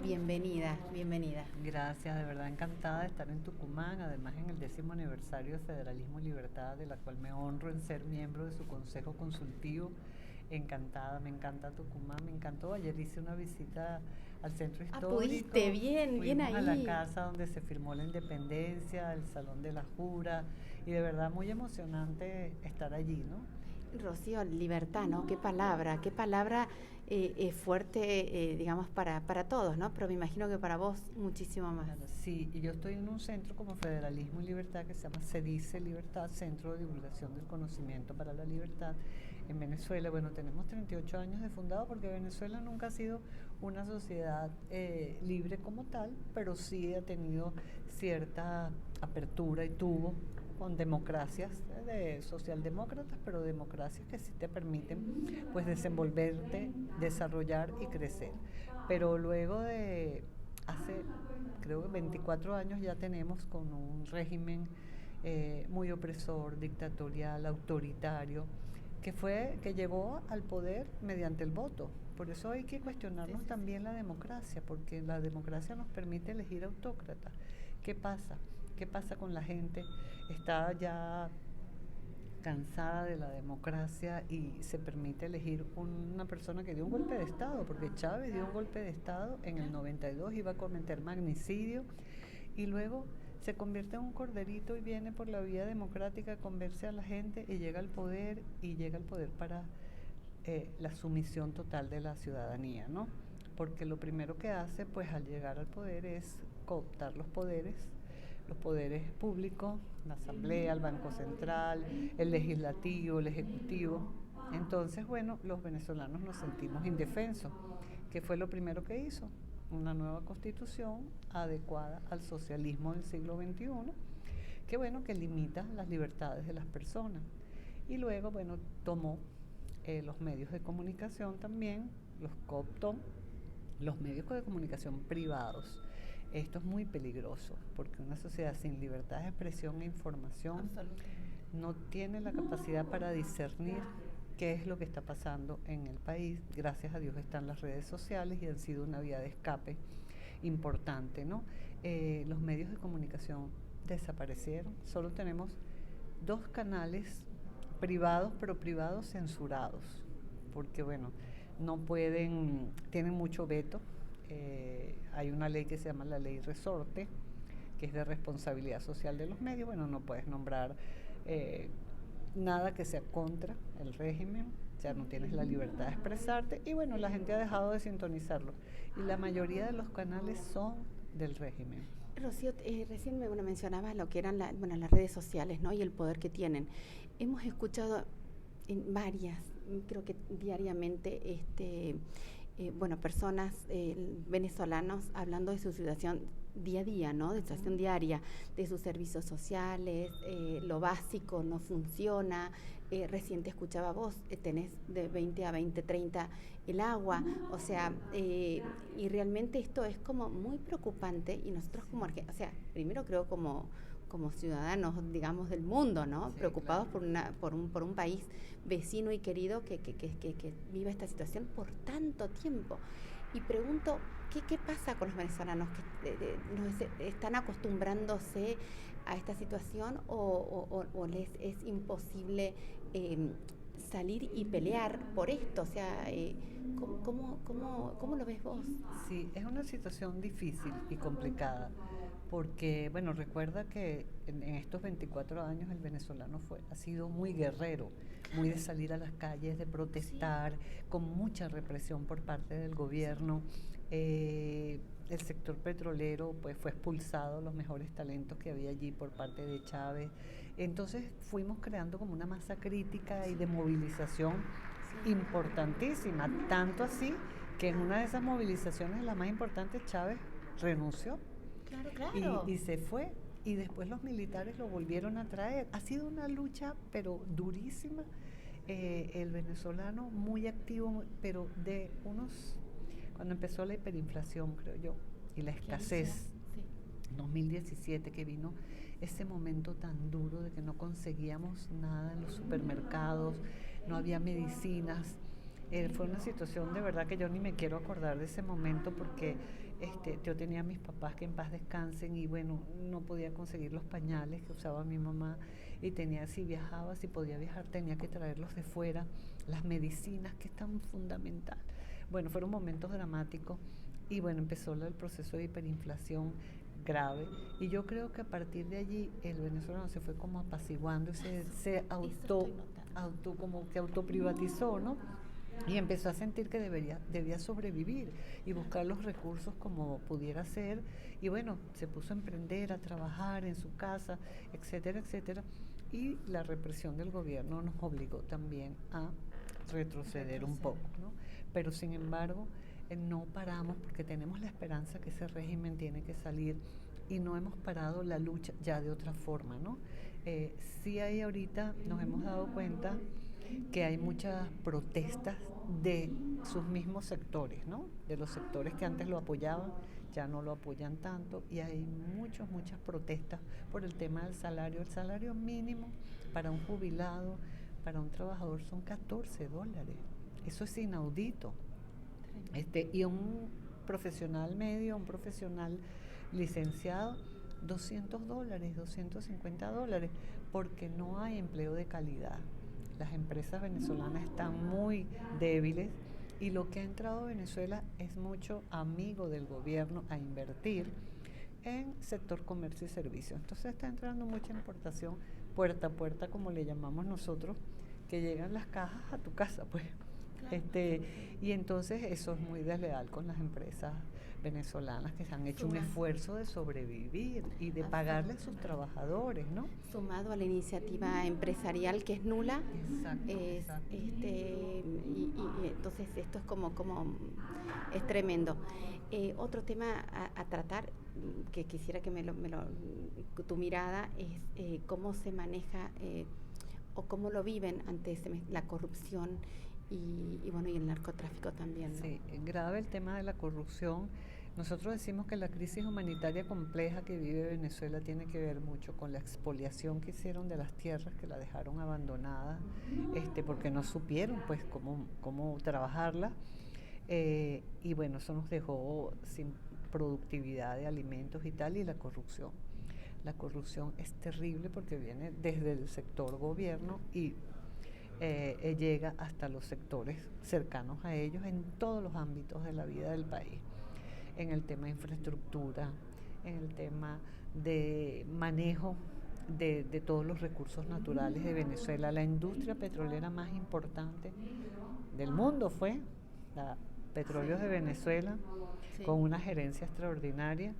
Bienvenida, bienvenida. Gracias, de verdad encantada de estar en Tucumán, además en el 10º aniversario de Federalismo y Libertad, de la cual me honro en ser miembro de su consejo consultivo. Encantada, me encanta Tucumán, me encantó. Ayer hice una visita al centro Pudiste, histórico, bien, bien fuimos a la ahí. casa donde se firmó la independencia, el Salón de la Jura, y de verdad muy emocionante estar allí, ¿no? Rocío, libertad, ¿no? Qué palabra fuerte, digamos, para todos, ¿no? Pero me imagino que para vos muchísimo más. Claro, sí, y yo estoy en un centro como Federalismo y Libertad que se llama CEDICE Libertad, Centro de Divulgación del Conocimiento para la Libertad, en Venezuela. Bueno, tenemos 38 años de fundado porque Venezuela nunca ha sido una sociedad libre como tal, pero sí ha tenido cierta apertura y tuvo con democracias de socialdemócratas, pero democracias que sí te permiten pues desenvolverte, desarrollar y crecer. Pero luego de hace creo que 24 años ya tenemos con un régimen muy opresor, dictatorial, autoritario, que llegó al poder mediante el voto. Por eso hay que cuestionarnos también la democracia, porque la democracia nos permite elegir autócratas. ¿Qué pasa? ¿Qué pasa con la gente? Está ya cansada de la democracia y se permite elegir una persona que dio un golpe de Estado, porque Chávez dio un golpe de Estado en el 92, iba a cometer magnicidio y luego se convierte en un corderito y viene por la vía democrática a converse a la gente y llega al poder para la sumisión total de la ciudadanía, ¿no? Porque lo primero que hace, pues al llegar al poder es cooptar los poderes públicos, la Asamblea, el Banco Central, el Legislativo, el Ejecutivo. Entonces, bueno, los venezolanos nos sentimos indefensos. ¿Qué fue lo primero que hizo? Una nueva constitución adecuada al socialismo del siglo XXI, que bueno, que limita las libertades de las personas. Y luego, bueno, tomó los medios de comunicación también, los cooptó, los medios de comunicación privados. Esto es muy peligroso porque una sociedad sin libertad de expresión e información no tiene la capacidad para discernir qué es lo que está pasando en el país. Gracias a Dios están las redes sociales y han sido una vía de escape importante, ¿no? Los medios de comunicación desaparecieron, solo tenemos dos canales privados, pero privados censurados, porque bueno, no pueden, tienen mucho veto. Hay una ley que se llama la ley Resorte, que es de responsabilidad social de los medios. Bueno, no puedes nombrar nada que sea contra el régimen, ya no tienes la libertad de expresarte y bueno, la gente ha dejado de sintonizarlo y la mayoría de los canales son del régimen. Rocío, recién mencionabas lo que eran las redes sociales, ¿no? Y el poder que tienen. Hemos escuchado en varias, creo que diariamente, personas venezolanos hablando de su situación día a día, ¿no? De su situación diaria, de sus servicios sociales, lo básico no funciona. Recién te escuchaba vos, tenés de 20 a 20, 30 el agua, o sea, y realmente esto es como muy preocupante y nosotros como primero creo como ciudadanos, digamos, del mundo, ¿no? Sí, Preocupados claro. por un país vecino y querido que viva esta situación por tanto tiempo. Y pregunto, ¿qué pasa con los venezolanos que están acostumbrándose a esta situación o les es imposible salir y pelear por esto? O sea, ¿cómo lo ves vos? Sí, es una situación difícil y complicada, porque, bueno, recuerda que en estos 24 años el venezolano ha sido muy guerrero, muy de salir a las calles, de protestar, con mucha represión por parte del gobierno. El sector petrolero pues fue expulsado, los mejores talentos que había allí por parte de Chávez. Entonces fuimos creando como una masa crítica y de movilización importantísima, tanto así que en una de esas movilizaciones, la más importante, Chávez renunció Claro, claro. y se fue y después los militares lo volvieron a traer. Ha sido una lucha pero durísima. El venezolano muy activo, pero cuando empezó la hiperinflación, creo yo, y la Clarísimo, escasez, sí. 2017 que vino ese momento tan duro de que no conseguíamos nada en los supermercados, no había medicinas. Fue una situación de verdad que yo ni me quiero acordar de ese momento porque yo tenía a mis papás que en paz descansen y bueno, no podía conseguir los pañales que usaba mi mamá y tenía, si viajaba, si podía viajar, tenía que traerlos de fuera, las medicinas que es tan fundamental. Bueno, fueron momentos dramáticos y bueno, empezó el proceso de hiperinflación grave y yo creo que a partir de allí el venezolano se fue como apaciguando y se como que autoprivatizó, ¿no? Y empezó a sentir que debía sobrevivir y buscar los recursos como pudiera ser. Y bueno, se puso a emprender, a trabajar en su casa, etcétera, etcétera. Y la represión del gobierno nos obligó también a retroceder un poco, ¿no? Pero sin embargo, no paramos porque tenemos la esperanza que ese régimen tiene que salir y no hemos parado la lucha ya de otra forma, ¿no? Sí hay ahorita, nos hemos dado cuenta que hay muchas protestas de sus mismos sectores, ¿no? De los sectores que antes lo apoyaban, ya no lo apoyan tanto y hay muchas protestas por el tema del salario. El salario mínimo para un jubilado, para un trabajador son $14. Eso es inaudito. Y un profesional medio, un profesional licenciado, $200, $250, porque no hay empleo de calidad. Las empresas venezolanas están muy débiles y lo que ha entrado a Venezuela es mucho amigo del gobierno a invertir en sector comercio y servicios. Entonces está entrando mucha importación puerta a puerta, como le llamamos nosotros, que llegan las cajas a tu casa, pues. Y entonces eso es muy desleal con las empresas venezolanas que se han hecho un esfuerzo de sobrevivir y de pagarle a sus trabajadores, ¿no? Sumado a la iniciativa empresarial que es nula. Exacto, exacto. Y entonces esto es como es tremendo. Otro tema a tratar que quisiera que tu mirada es cómo se maneja o cómo lo viven ante la corrupción y bueno, y el narcotráfico también, ¿no? Sí, grave el tema de la corrupción. Nosotros decimos que la crisis humanitaria compleja que vive Venezuela tiene que ver mucho con la expoliación que hicieron de las tierras, que la dejaron abandonada, porque no supieron pues cómo trabajarla. Y bueno, eso nos dejó sin productividad de alimentos y tal, y la corrupción. La corrupción es terrible porque viene desde el sector gobierno y llega hasta los sectores cercanos a ellos en todos los ámbitos de la vida del país, en el tema de infraestructura, en el tema de manejo de todos los recursos naturales de Venezuela. La industria petrolera más importante del mundo fue la Petróleos de Venezuela, con una gerencia extraordinaria,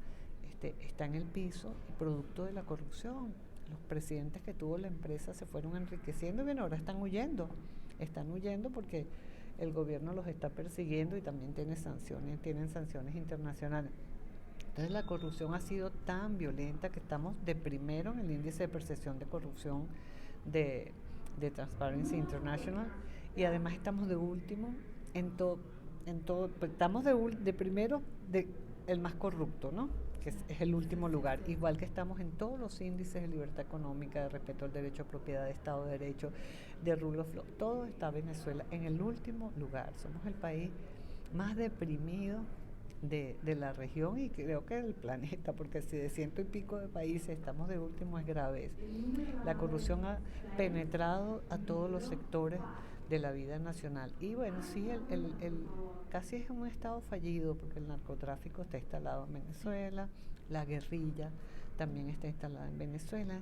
está en el piso, producto de la corrupción. Los presidentes que tuvo la empresa se fueron enriqueciendo y bueno, ahora están huyendo porque el gobierno los está persiguiendo y también tienen sanciones internacionales. Entonces la corrupción ha sido tan violenta que estamos de primero en el índice de percepción de corrupción de Transparency International y además estamos de último en todo, estamos de primero el más corrupto, ¿no? Que es el último lugar, igual que estamos en todos los índices de libertad económica, de respeto al derecho a propiedad, de Estado de Derecho, de rule of law, todo está Venezuela en el último lugar. Somos el país más deprimido de la región y creo que del planeta, porque si de 100 y pico de países estamos de último es grave. La corrupción ha penetrado a todos los sectores de la vida nacional. Y bueno, sí, casi es un estado fallido porque el narcotráfico está instalado en Venezuela, la guerrilla también está instalada en Venezuela.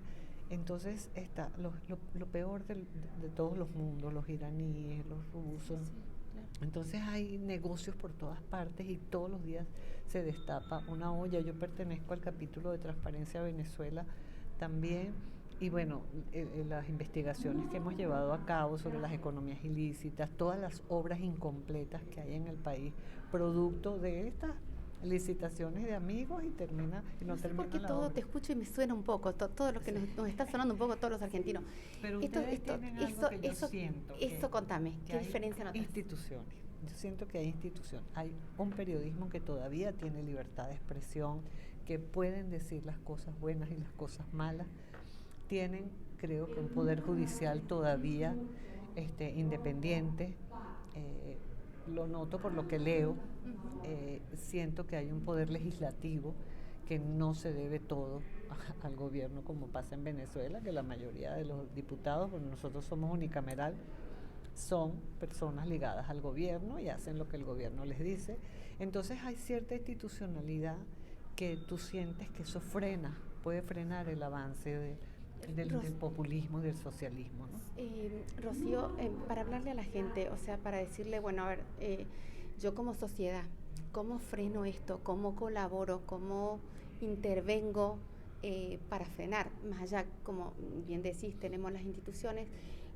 Entonces está lo peor de todos los mundos, los iraníes, los rusos. Sí, claro. Entonces hay negocios por todas partes y todos los días se destapa una olla. Yo pertenezco al capítulo de Transparencia Venezuela también. Y bueno, las investigaciones que hemos llevado a cabo sobre las economías ilícitas, todas las obras incompletas que hay en el país, producto de estas licitaciones de amigos y no termina porque la todo obra. Te escucho y me suena un poco, todo lo que nos está sonando un poco todos los argentinos. Pero eso contame, ¿qué diferencia notas? Instituciones. Yo siento que hay instituciones. Hay un periodismo que todavía tiene libertad de expresión, que pueden decir las cosas buenas y las cosas malas. Tienen, creo que un poder judicial todavía independiente, lo noto por lo que leo, siento que hay un poder legislativo que no se debe todo al gobierno como pasa en Venezuela, que la mayoría de los diputados, bueno, nosotros somos unicameral, son personas ligadas al gobierno y hacen lo que el gobierno les dice. Entonces hay cierta institucionalidad que tú sientes que eso puede frenar el avance del populismo y del socialismo, ¿no? Rocío, para hablarle a la gente, o sea, para decirle, bueno, a ver, yo como sociedad, ¿cómo freno esto? ¿Cómo colaboro? ¿Cómo intervengo para frenar? Más allá, como bien decís, tenemos las instituciones.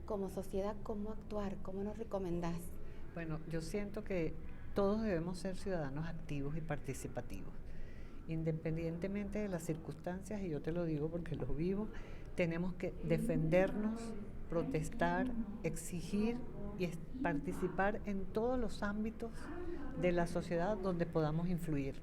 Como sociedad, ¿cómo actuar? ¿Cómo nos recomendás? Bueno, yo siento que todos debemos ser ciudadanos activos y participativos, independientemente de las circunstancias, y yo te lo digo porque lo vivo. Tenemos que defendernos, protestar, exigir y participar en todos los ámbitos de la sociedad donde podamos influir.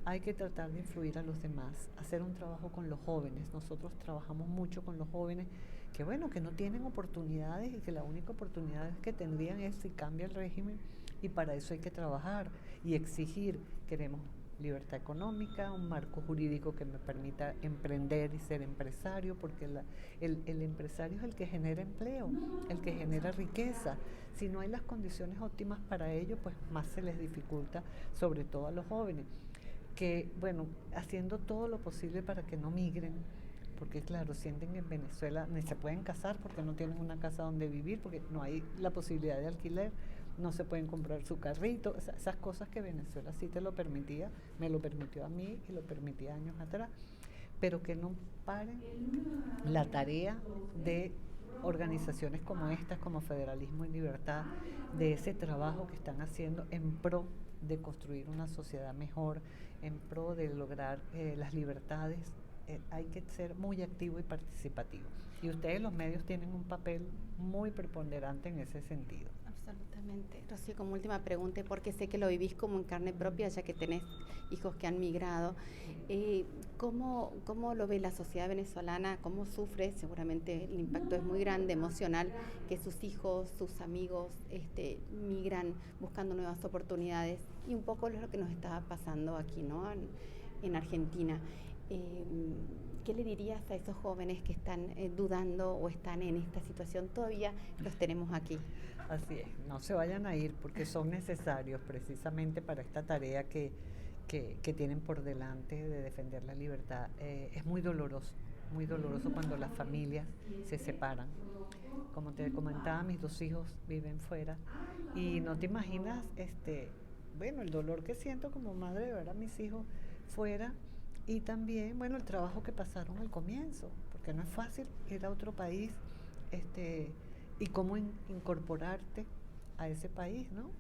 Hay que tratar de influir a los demás, hacer un trabajo con los jóvenes. Nosotros trabajamos mucho con los jóvenes que, bueno, que no tienen oportunidades y que la única oportunidad que tendrían es si cambia el régimen, y para eso hay que trabajar y exigir. Queremos libertad económica, un marco jurídico que me permita emprender y ser empresario, porque el empresario es el que genera empleo, el que genera riqueza. Si no hay las condiciones óptimas para ello, pues más se les dificulta, sobre todo a los jóvenes, que, bueno, haciendo todo lo posible para que no migren, porque claro, sienten que en Venezuela ni se pueden casar porque no tienen una casa donde vivir, porque no hay la posibilidad de alquiler, no se pueden comprar su carrito, esas cosas que Venezuela sí te lo permitía, me lo permitió a mí y lo permitía años atrás, pero que no paren la tarea de organizaciones como estas, como Federalismo y Libertad, de ese trabajo que están haciendo en pro de construir una sociedad mejor, en pro de lograr las libertades. Hay que ser muy activo y participativo. Y ustedes, los medios, tienen un papel muy preponderante en ese sentido. Absolutamente. Rocío, como última pregunta, porque sé que lo vivís como en carne propia, ya que tenés hijos que han migrado. ¿Cómo lo ve la sociedad venezolana? ¿Cómo sufre? Seguramente el impacto es muy grande, emocional, que sus hijos, sus amigos migran buscando nuevas oportunidades. Y un poco es lo que nos está pasando aquí, ¿no? En Argentina. ¿Qué le dirías a esos jóvenes que están dudando o están en esta situación? Todavía los tenemos aquí. Así es, no se vayan a ir porque son necesarios precisamente para esta tarea que tienen por delante de defender la libertad. Es muy doloroso cuando las familias se separan. Como te comentaba, mis 2 hijos viven fuera y no te imaginas bueno, el dolor que siento como madre de ver a mis hijos fuera. Y también, bueno, el trabajo que pasaron al comienzo, porque no es fácil ir a otro país, y cómo incorporarte a ese país, ¿no?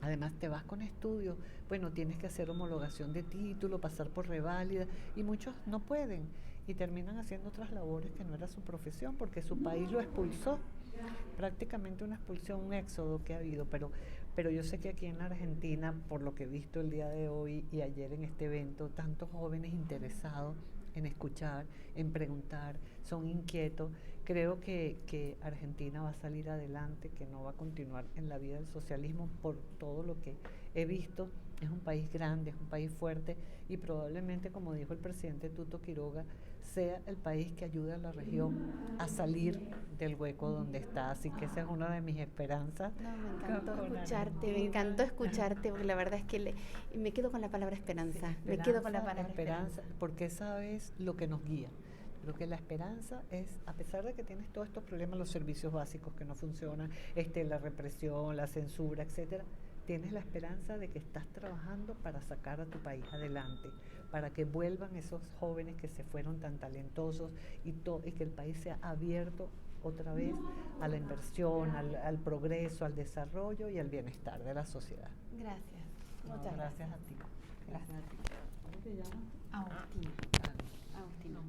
Además te vas con estudios, bueno, tienes que hacer homologación de título, pasar por reválida, y muchos no pueden, y terminan haciendo otras labores que no era su profesión, porque su país lo expulsó. Prácticamente una expulsión, un éxodo que ha habido, pero yo sé que aquí en la Argentina, por lo que he visto el día de hoy y ayer en este evento, tantos jóvenes interesados en escuchar, en preguntar, son inquietos. Creo que Argentina va a salir adelante, que no va a continuar en la vida del socialismo por todo lo que he visto. Es un país grande, es un país fuerte y probablemente, como dijo el presidente Tuto Quiroga, sea el país que ayude a la región a salir del hueco donde está. Así que esa es una de mis esperanzas. No, me encantó escucharte, porque la verdad es que me quedo con la palabra esperanza. Sí, me quedo con la palabra esperanza. Porque sabes lo que nos guía. Creo que la esperanza es, a pesar de que tienes todos estos problemas, los servicios básicos que no funcionan, la represión, la censura, etcétera, tienes la esperanza de que estás trabajando para sacar a tu país adelante, para que vuelvan esos jóvenes que se fueron tan talentosos y que el país sea abierto otra vez a la inversión, al progreso, al desarrollo y al bienestar de la sociedad. Gracias. Muchas gracias a ti. Gracias a ti. ¿Cómo te llamas? Agustina. Agustina.